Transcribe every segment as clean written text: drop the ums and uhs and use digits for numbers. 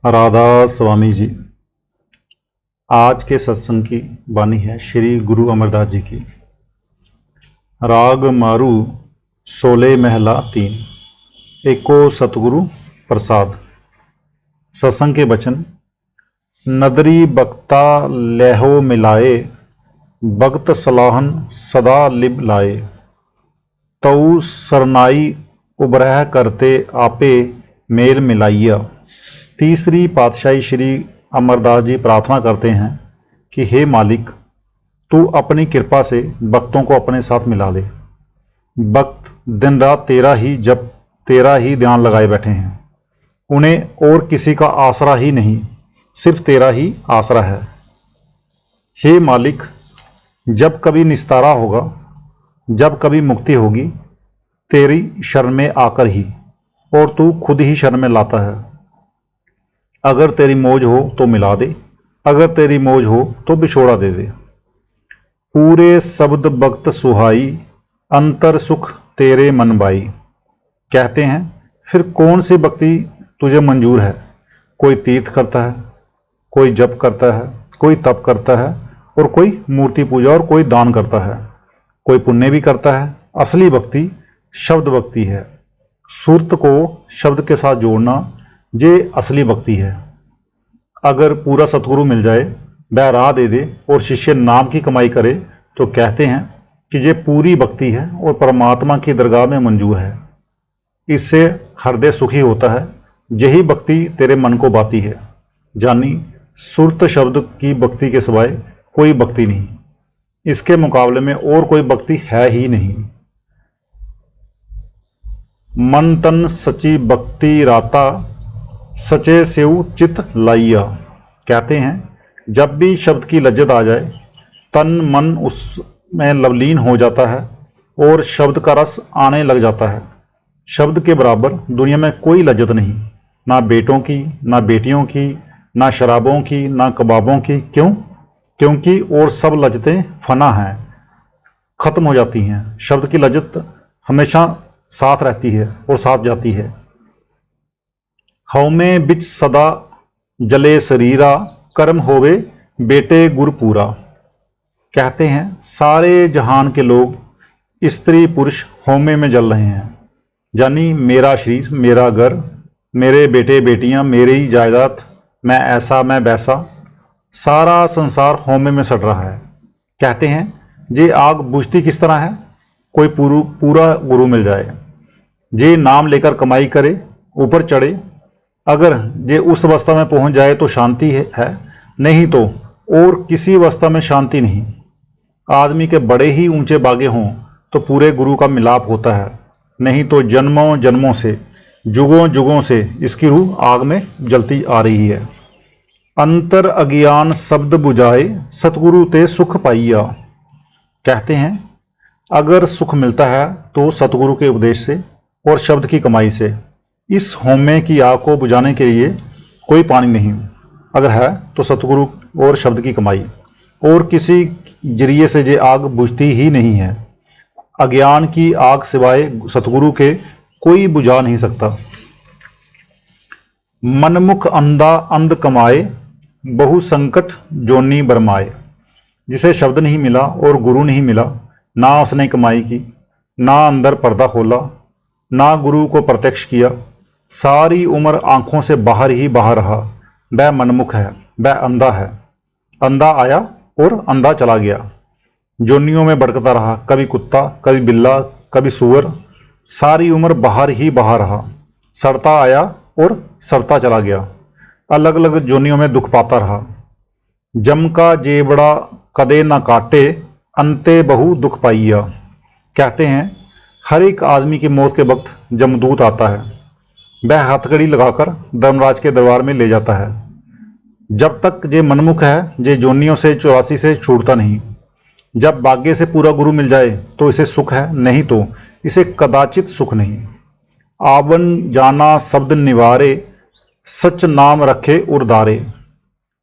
राधा स्वामी जी। आज के सत्संग की वाणी है श्री गुरु अमरदास जी की। राग मारू सोले महला तीन, एको सतगुरु प्रसाद। सत्संग के वचन। नदरी बक्ता लहो मिलाए, भगत सलाहन सदा लिब लाए। तऊ सरनाई उबरह करते आपे मेल मिलाइया। तीसरी पातशाही श्री अमरदास जी प्रार्थना करते हैं कि हे मालिक, तू अपनी कृपा से भक्तों को अपने साथ मिला दे। भक्त दिन रात तेरा ही जप, तेरा ही ध्यान लगाए बैठे हैं। उन्हें और किसी का आसरा ही नहीं, सिर्फ तेरा ही आसरा है। हे मालिक, जब कभी निस्तारा होगा, जब कभी मुक्ति होगी, तेरी शरण में आकर ही, और तू खुद ही शरण में लाता है। अगर तेरी मौज हो तो मिला दे, अगर तेरी मौज हो तो बिछोड़ा दे दे। पूरे शब्द भक्त सुहाई, अंतर सुख तेरे मन बाई। कहते हैं फिर कौन सी भक्ति तुझे मंजूर है। कोई तीर्थ करता है, कोई जप करता है, कोई तप करता है, और कोई मूर्ति पूजा और कोई दान करता है, कोई पुण्य भी करता है। असली भक्ति शब्द भक्ति है। सुरत को शब्द के साथ जोड़ना, ये असली भक्ति है। अगर पूरा सतगुरु मिल जाए, वह राह दे दे और शिष्य नाम की कमाई करे, तो कहते हैं कि ये पूरी भक्ति है और परमात्मा की दरगाह में मंजूर है। इससे हृदय सुखी होता है। यही भक्ति तेरे मन को बाती है। जानी सुरत शब्द की भक्ति के सिवाय कोई भक्ति नहीं। इसके मुकाबले में और कोई भक्ति है ही नहीं। मन तन सची भक्ति राता, सचे सेव चित लाइया। कहते हैं जब भी शब्द की लज्जत आ जाए, तन मन उसमें लवलीन हो जाता है और शब्द का रस आने लग जाता है। शब्द के बराबर दुनिया में कोई लज्जत नहीं, ना बेटों की, ना बेटियों की, ना शराबों की, ना कबाबों की। क्यों? क्योंकि और सब लज्जतें फना हैं, खत्म हो जाती हैं। शब्द की लज्जत हमेशा साथ रहती है और साथ जाती है। हौमे बिच सदा जले शरीरा, कर्म होवे बेटे गुर पूरा। कहते हैं सारे जहान के लोग, स्त्री पुरुष हौमे में जल रहे हैं। यानी मेरा शरीर, मेरा घर, मेरे बेटे बेटियां, मेरी जायदाद, मैं ऐसा मैं वैसा, सारा संसार हौमे में सड़ रहा है। कहते हैं ये आग बुझती किस तरह है? कोई पूरा गुरु मिल जाए, जे नाम लेकर कमाई करे, ऊपर चढ़े। अगर ये उस अवस्था में पहुंच जाए तो शांति है, नहीं तो और किसी अवस्था में शांति नहीं। आदमी के बड़े ही ऊंचे बागे हों तो पूरे गुरु का मिलाप होता है, नहीं तो जन्मों जन्मों से, जुगों जुगों से इसकी रूह आग में जलती आ रही है। अंतर अज्ञान शब्द बुझाए, सतगुरु ते सुख पाइया। कहते हैं अगर सुख मिलता है तो सतगुरु के उपदेश से और शब्द की कमाई से। इस होमे की आग को बुझाने के लिए कोई पानी नहीं, अगर है तो सतगुरु और शब्द की कमाई, और किसी जरिए से ये आग बुझती ही नहीं है। अज्ञान की आग सिवाय सतगुरु के कोई बुझा नहीं सकता। मनमुख अंधा अंध कमाए, बहु संकट जोनी बरमाए। जिसे शब्द नहीं मिला और गुरु नहीं मिला, ना उसने कमाई की, ना अंदर पर्दा खोला, ना गुरु को प्रत्यक्ष किया, सारी उम्र आंखों से बाहर ही बाहर रहा, वह मनमुख है, वह अंधा है। अंधा आया और अंधा चला गया। जोनियों में भटकता रहा, कभी कुत्ता, कभी बिल्ला, कभी सूअर, सारी उम्र बाहर ही बाहर रहा। सड़ता आया और सड़ता चला गया, अलग अलग जोनियों में दुख पाता रहा। जम का जेबड़ा कदे न काटे, अंते बहु दुख पाइया। कहते हैं हर एक आदमी की मौत के वक्त जमदूत आता है। वह हथकड़ी लगाकर धर्मराज के दरबार में ले जाता है। जब तक ये मनमुख है, ये जोनियों से 84 से छूटता नहीं। जब भाग्य से पूरा गुरु मिल जाए तो इसे सुख है, नहीं तो इसे कदाचित सुख नहीं। आवन जाना शब्द निवारे, सच नाम रखे उर्दारे।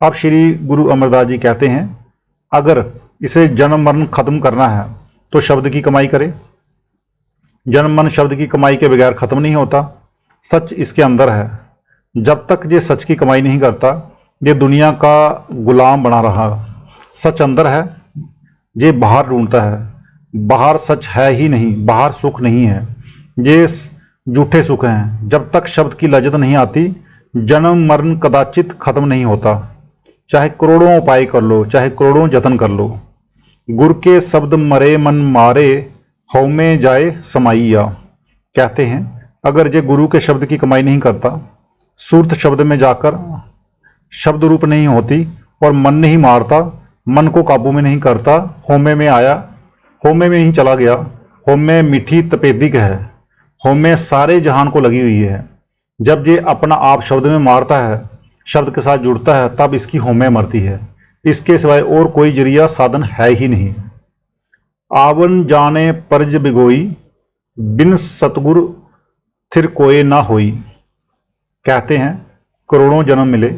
अब श्री गुरु अमरदास जी कहते हैं अगर इसे जन्म मरण खत्म करना है तो शब्द की कमाई करे। जन्म मन शब्द की कमाई के बगैर खत्म नहीं होता। सच इसके अंदर है, जब तक ये सच की कमाई नहीं करता ये दुनिया का गुलाम बना रहा। सच अंदर है, ये बाहर ढूंढता है। बाहर सच है ही नहीं, बाहर सुख नहीं है, ये झूठे सुख हैं। जब तक शब्द की लज्जत नहीं आती जन्म मरण कदाचित खत्म नहीं होता। चाहे करोड़ों उपाय कर लो, चाहे करोड़ों जतन कर लो, गुर के शब्द मरे मन मारे, हौ में जाए समाइया। कहते हैं अगर ये गुरु के शब्द की कमाई नहीं करता, सूरत शब्द में जाकर शब्द रूप नहीं होती और मन नहीं मारता, मन को काबू में नहीं करता, होमे में आया, होमे में ही चला गया। होमे मीठी तपेदिक है, होमे सारे जहान को लगी हुई है। जब ये अपना आप शब्द में मारता है, शब्द के साथ जुड़ता है, तब इसकी होमे मरती है। इसके सिवाय और कोई जरिया साधन है ही नहीं। आवन जाने परज बिगोई, बिन सतगुरु थिर कोय ना होई। कहते हैं करोड़ों जन्म मिले,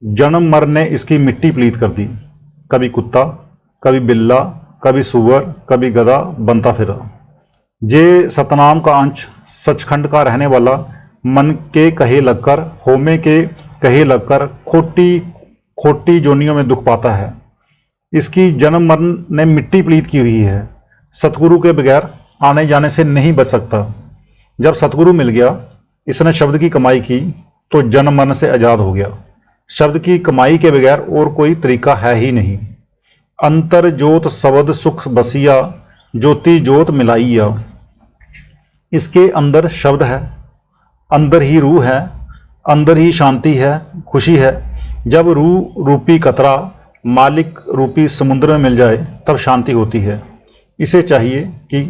जन्म मर ने इसकी मिट्टी पलीत कर दी। कभी कुत्ता, कभी बिल्ला, कभी सुअर, कभी गधा बनता फिरा। जे सतनाम का अंश, सचखंड का रहने वाला, मन के कहे लगकर, होमे के कहे लगकर खोटी खोटी जोनियों में दुख पाता है। इसकी जन्म मरण ने मिट्टी पलीत की हुई है। सतगुरु के बगैर आने जाने से नहीं बच सकता। जब सतगुरु मिल गया, इसने शब्द की कमाई की तो जन्म मरण से आजाद हो गया। शब्द की कमाई के बगैर और कोई तरीका है ही नहीं। अंतर जोत शब्द सुख बसिया, ज्योति जोत मिलाइया। इसके अंदर शब्द है, अंदर ही रूह है, अंदर ही शांति है, खुशी है। जब रूह रूपी कतरा मालिक रूपी समुद्र में मिल जाए तब शांति होती है। इसे चाहिए कि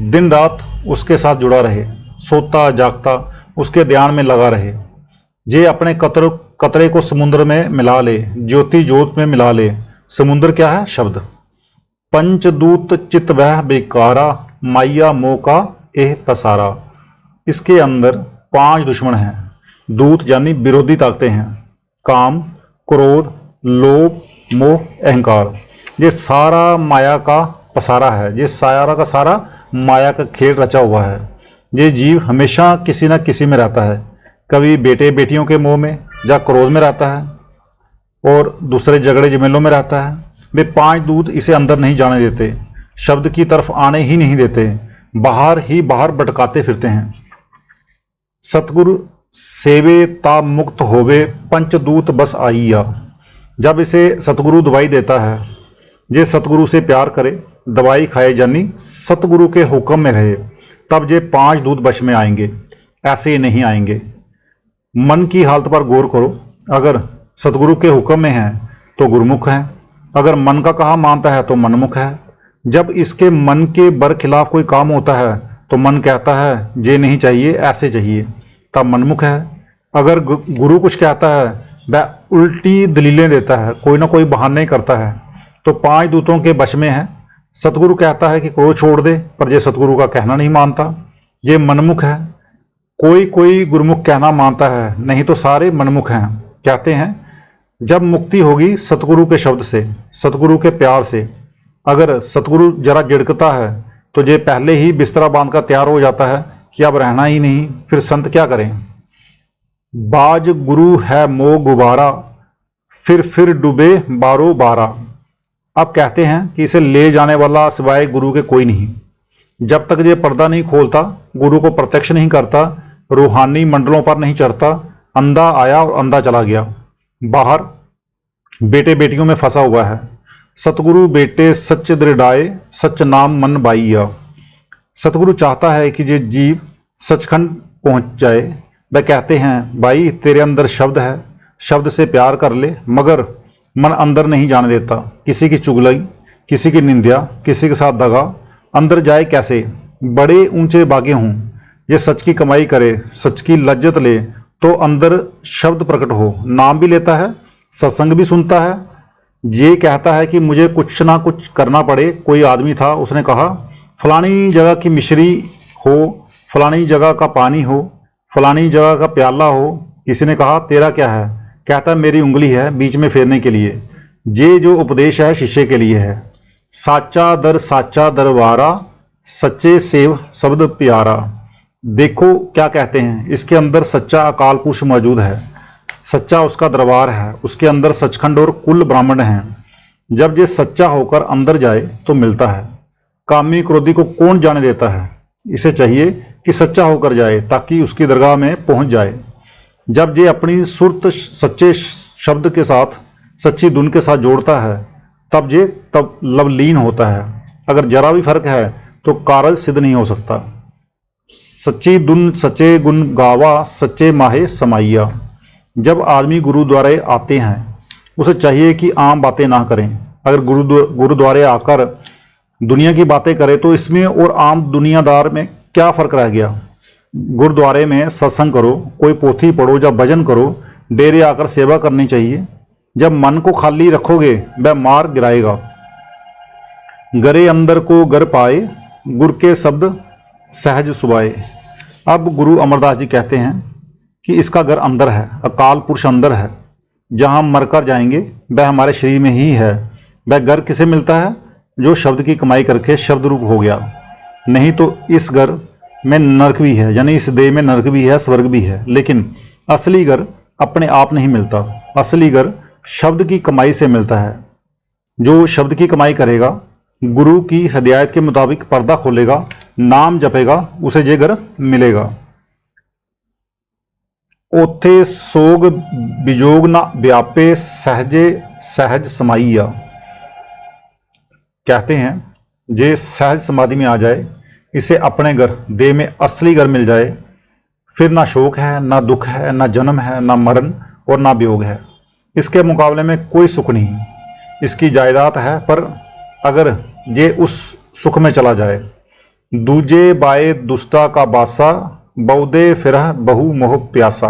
दिन रात उसके साथ जुड़ा रहे, सोता जागता उसके ध्यान में लगा रहे। जे अपने कतरे को समुद्र में मिला ले, ज्योति ज्योत में मिला ले। समुद्र क्या है? शब्द। पंचदूत चित वह बेकारा, माइया मोह का एह पसारा। इसके अंदर 5 दुश्मन हैं। दूत यानी विरोधी ताकतें हैं। काम, क्रोध, लोभ, मोह, अहंकार। ये सारा माया का पसारा है। ये सारा का सारा माया का खेल रचा हुआ है। ये जीव हमेशा किसी न किसी में रहता है। कभी बेटे बेटियों के मोह में या क्रोध में रहता है और दूसरे झगड़े झमेलों में रहता है। वे 5 दूत इसे अंदर नहीं जाने देते, शब्द की तरफ आने ही नहीं देते, बाहर ही बाहर भटकाते फिरते हैं। सतगुरु सेवे ता मुक्त होवे, पंचदूत बस आइया। जब इसे सतगुरु दवाई देता है, जे सतगुरु से प्यार करे, दवाई खाए जानी सतगुरु के हुक्म में रहे, तब जे 5 दूत वश में आएंगे। ऐसे ही नहीं आएंगे। मन की हालत पर गौर करो। अगर सतगुरु के हुक्म में है तो गुरुमुख है, अगर मन का कहा मानता है तो मनमुख है। जब इसके मन के बरखिलाफ कोई काम होता है तो मन कहता है ये नहीं चाहिए, ऐसे चाहिए, तब मनमुख है। अगर गुरु कुछ कहता है वह उल्टी दलीलें देता है, कोई ना कोई बहाने करता है, तो 5 दूतों के वश में है। सतगुरु कहता है कि क्रोध छोड़ दे, पर ये सतगुरु का कहना नहीं मानता, ये मनमुख है। कोई कोई गुरुमुख कहना मानता है, नहीं तो सारे मनमुख हैं। कहते हैं जब मुक्ति होगी सतगुरु के शब्द से, सतगुरु के प्यार से। अगर सतगुरु जरा झिड़कता है तो ये पहले ही बिस्तरा बांध कर तैयार हो जाता है कि अब रहना ही नहीं, फिर संत क्या करें। बाज गुरु है मोह गुबारा, फिर डूबे बारो बारा। अब कहते हैं कि इसे ले जाने वाला सिवाय गुरु के कोई नहीं। जब तक ये पर्दा नहीं खोलता, गुरु को प्रत्यक्ष नहीं करता, रूहानी मंडलों पर नहीं चढ़ता, अंधा आया और अंधा चला गया। बाहर बेटे बेटियों में फंसा हुआ है। सतगुरु बेटे सच दृढ़ाए, सच नाम मन बाइया। सतगुरु चाहता है कि ये जीव सचखंड पहुंच जाए। वह कहते हैं भाई तेरे अंदर शब्द है, शब्द से प्यार कर ले, मगर मन अंदर नहीं जाने देता। किसी की चुगली, किसी की निंदा, किसी के साथ दगा, अंदर जाए कैसे। बड़े ऊंचे बागे हों, ये सच की कमाई करे, सच की लज्जत ले, तो अंदर शब्द प्रकट हो। नाम भी लेता है, सत्संग भी सुनता है। ये कहता है कि मुझे कुछ ना कुछ करना पड़े। कोई आदमी था, उसने कहा फलानी जगह की मिश्री हो, फलानी जगह का पानी हो, फलानी जगह का प्याला हो। किसी ने कहा तेरा क्या है? कहता मेरी उंगली है बीच में फेरने के लिए। ये जो उपदेश है शिष्य के लिए है। साचा दरबारा, सच्चे सेव शब्द प्यारा। देखो क्या कहते हैं, इसके अंदर सच्चा अकाल पुरुष मौजूद है, सच्चा उसका दरबार है, उसके अंदर सचखंड और कुल ब्राह्मण हैं। जब ये सच्चा होकर अंदर जाए तो मिलता है। कामी क्रोधी को कौन जाने देता है? इसे चाहिए कि सच्चा होकर जाए ताकि उसकी दरगाह में पहुंच जाए। जब ये अपनी सुरत सच्चे शब्द के साथ, सच्ची धुन के साथ जोड़ता है तब लवलीन होता है। अगर जरा भी फर्क है तो कारज सिद्ध नहीं हो सकता। सच्ची धुन सच्चे गुण गावा, सच्चे माहे समाइया। जब आदमी गुरुद्वारे आते हैं उसे चाहिए कि आम बातें ना करें। अगर गुरुद्वारे आकर दुनिया की बातें करे तो इसमें और आम दुनियादार में क्या फ़र्क रह गया? गुरुद्वारे में सत्संग करो, कोई पोथी पढ़ो या भजन करो, डेरे आकर सेवा करनी चाहिए। जब मन को खाली रखोगे वह मार गिराएगा। गरे अंदर को गर पाए, गुर के शब्द सहज सुबाए। अब गुरु अमरदास जी कहते हैं कि इसका घर अंदर है, अकाल पुरुष अंदर है। जहाँ हम मरकर जाएंगे वह हमारे शरीर में ही है। वह घर किसे मिलता है? जो शब्द की कमाई करके शब्द रूप हो गया। नहीं तो इस घर में नरक भी है, यानी इस देह में नरक भी है, स्वर्ग भी है। लेकिन असली घर अपने आप नहीं मिलता। असली घर शब्द की कमाई से मिलता है। जो शब्द की कमाई करेगा, गुरु की हिदायत के मुताबिक पर्दा खोलेगा, नाम जपेगा, उसे ये घर मिलेगा। ओथे सोग बिजोग ना व्यापे, सहजे सहज समाइया। कहते हैं जे सहज समाधि में आ जाए, इसे अपने घर देह में असली घर मिल जाए, फिर ना शोक है, ना दुख है, ना जन्म है, ना मरण और ना वियोग है। इसके मुकाबले में कोई सुख नहीं। इसकी जायदाद है, पर अगर ये उस सुख में चला जाए। दूजे बाए दुष्टा का बासा, बौदे फिरह बहु मोह प्यासा।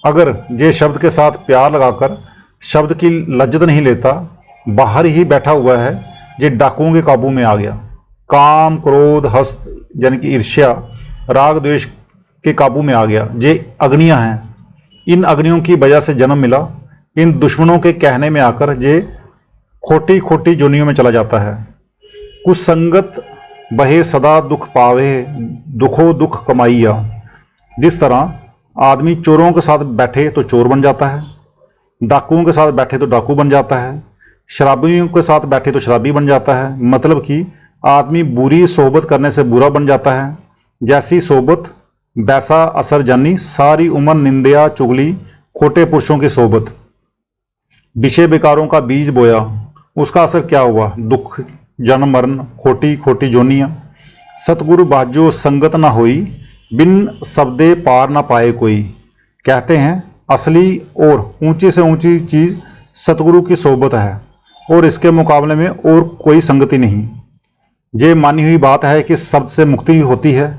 अगर ये शब्द के साथ प्यार लगाकर शब्द की लज्जत नहीं लेता, बाहर ही बैठा हुआ है, ये डाकुओं के काबू में आ गया। काम क्रोध हस्त यानी कि ईर्ष्या राग द्वेष के काबू में आ गया। ये अग्नियां हैं। इन अग्नियों की वजह से जन्म मिला। इन दुश्मनों के कहने में आकर ये खोटी खोटी जोनियों में चला जाता है। कुछ संगत बहे सदा दुख पावे, दुखो दुख कमाइया। जिस तरह आदमी चोरों के साथ बैठे तो चोर बन जाता है, डाकुओं के साथ बैठे तो डाकू बन जाता है, शराबियों के साथ बैठे तो शराबी बन जाता है। मतलब कि आदमी बुरी सोहबत करने से बुरा बन जाता है। जैसी सोहबत वैसा असर जानी, सारी उम्र निंदिया चुगली, खोटे पुरुषों की सोहबत। विषय विकारों का बीज बोया, उसका असर क्या हुआ? दुख जन्म मरण, खोटी खोटी जोनियां। सतगुरु बाजो संगत ना होई, बिन शब्दे पार ना पाए कोई। कहते हैं असली और ऊंची से ऊंची चीज सतगुरु की सोहबत है, और इसके मुकाबले में और कोई संगति नहीं। ये मानी हुई बात है कि शब्द से मुक्ति होती है।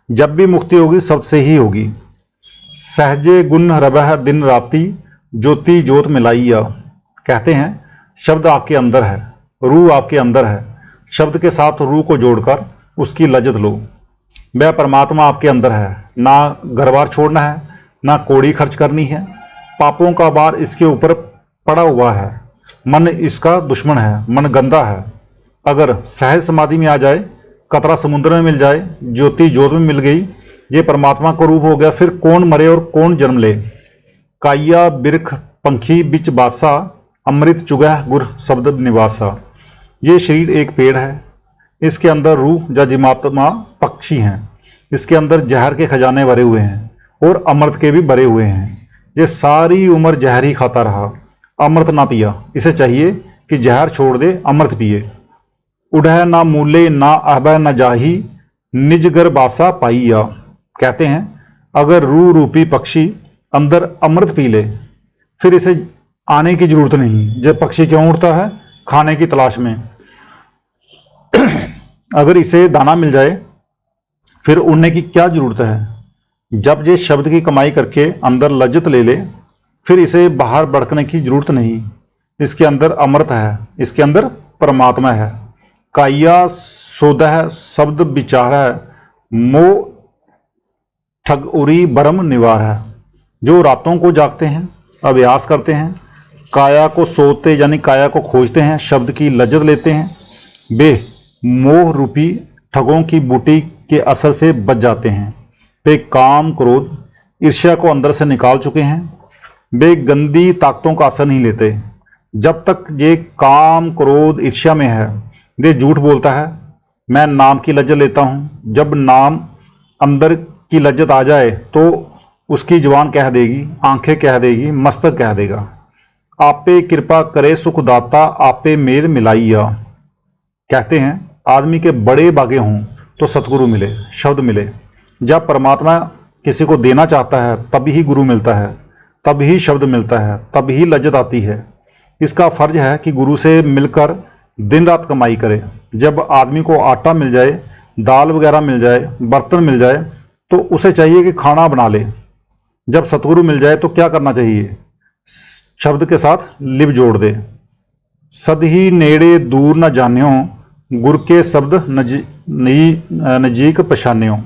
जब भी मुक्ति होगी शब्द से ही होगी। सहजे गुण रबह दिन राती, ज्योति ज्योत मिलाइया। कहते हैं शब्द आपके अंदर है, रूह आपके अंदर है। शब्द के साथ रूह को जोड़कर उसकी लज्जत लो। वह परमात्मा आपके अंदर है। ना घर बार छोड़ना है, ना कौड़ी खर्च करनी है। पापों का भार इसके ऊपर पड़ा हुआ है। मन इसका दुश्मन है, मन गंदा है। अगर सहज समाधि में आ जाए, कतरा समुद्र में मिल जाए, ज्योति ज्योत में मिल गई, ये परमात्मा का रूप हो गया, फिर कौन मरे और कौन जन्म ले। काइया बिरख पंखी बिच बासा, अमृत चुगह गुर शब्द निवासा। ये शरीर एक पेड़ है, इसके अंदर रूह या जीवात्मा पक्षी हैं। इसके अंदर जहर के खजाने भरे हुए हैं और अमृत के भी भरे हुए हैं। ये सारी उम्र जहर ही खाता रहा, अमृत ना पिया। इसे चाहिए कि जहर छोड़ दे, अमृत पिए। उड़ह ना मूले ना अहबह न जाही, निज गर बासा पाइया। कहते हैं अगर रूह रूपी पक्षी अंदर अमृत पी ले, फिर इसे आने की जरूरत नहीं। जब पक्षी क्यों उड़ता है? खाने की तलाश में। अगर इसे दाना मिल जाए फिर उड़ने की क्या जरूरत है? जब ये शब्द की कमाई करके अंदर लज्जत ले ले, फिर इसे बाहर भड़कने की जरूरत नहीं। इसके अंदर अमृत है, इसके अंदर परमात्मा है। काइया सोदह शब्द विचार है, मोह ठगउरी बरम निवार है। जो रातों को जागते हैं, अभ्यास करते हैं, काया को सोते यानी काया को खोजते हैं, शब्द की लज्जत लेते हैं, वे मोह रूपी ठगों की बूटी के असर से बच जाते हैं। वे काम क्रोध ईर्ष्या को अंदर से निकाल चुके हैं। वे गंदी ताकतों का असर नहीं लेते। जब तक ये काम क्रोध ईर्ष्या में है, वे झूठ बोलता है, मैं नाम की लज्जत लेता हूँ। जब नाम अंदर की लज्जत आ जाए तो उसकी जुबान कह देगी, आंखें कह देगी, मस्तक कह देगा, आपे कृपा करे सुखदाता आपे मेल मिलाइया। कहते हैं आदमी के बड़े बागे हों तो सतगुरु मिले, शब्द मिले। जब परमात्मा किसी को देना चाहता है तभी ही गुरु मिलता है, तभी शब्द मिलता है, तभी लज्जत आती है। इसका फर्ज है कि गुरु से मिलकर दिन रात कमाई करे। जब आदमी को आटा मिल जाए, दाल वगैरह मिल जाए, बर्तन मिल जाए, तो उसे चाहिए कि खाना बना ले। जब सतगुरु मिल जाए तो क्या करना चाहिए? शब्द के साथ लिप जोड़ दे। सद ही नेड़े दूर न जान्यो, गुर के शब्द नजीक पहचान्यो।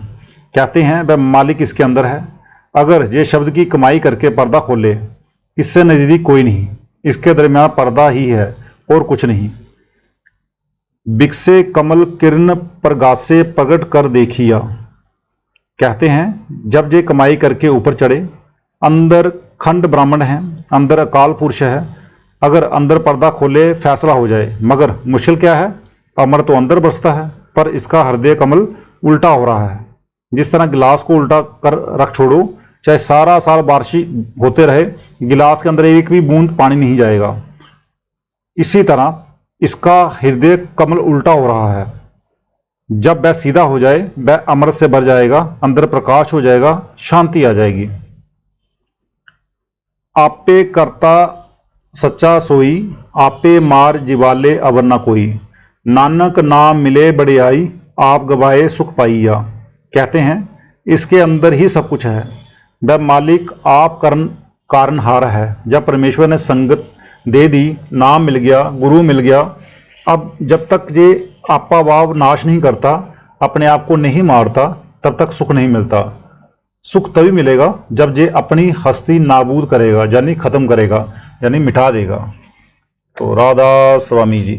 कहते हैं वह मालिक इसके अंदर है। अगर ये शब्द की कमाई करके पर्दा खोले, इससे नज़दीक कोई नहीं, इसके दरमियान पर्दा ही है और कुछ नहीं। बिकसे कमल किरण प्रगासे प्रगट कर देखिया। कहते हैं जब ये कमाई करके ऊपर चढ़े, अंदर खंड ब्राह्मण है, अंदर अकाल पुरुष है। अगर अंदर पर्दा खोले फैसला हो जाए, मगर मुश्किल क्या है? अमर तो अंदर बसता है, पर इसका हृदय कमल उल्टा हो रहा है। जिस तरह गिलास को उल्टा कर रख छोड़ो, चाहे सारा साल बारिश होते रहे, गिलास के अंदर एक भी बूंद पानी नहीं जाएगा। इसी तरह इसका हृदय कमल उल्टा हो रहा है। जब वह सीधा हो जाए, वह अमृत से भर जाएगा, अंदर प्रकाश हो जाएगा, शांति आ जाएगी। आपे करता सच्चा सोई, आपे मार जिवाले अवर न कोई। नानक नाम मिले बड़ियाई, आप गवाए सुख पाइया। कहते हैं इसके अंदर ही सब कुछ है। वह मालिक आप कारणहार है। जब परमेश्वर ने संगत दे दी, नाम मिल गया, गुरु मिल गया, अब जब तक ये आपा भाव नाश नहीं करता, अपने आप को नहीं मारता, तब तक सुख नहीं मिलता। सुख तभी मिलेगा जब ये अपनी हस्ती नाबूद करेगा, यानी खत्म करेगा, यानी मिटा देगा। तो राधा स्वामी जी।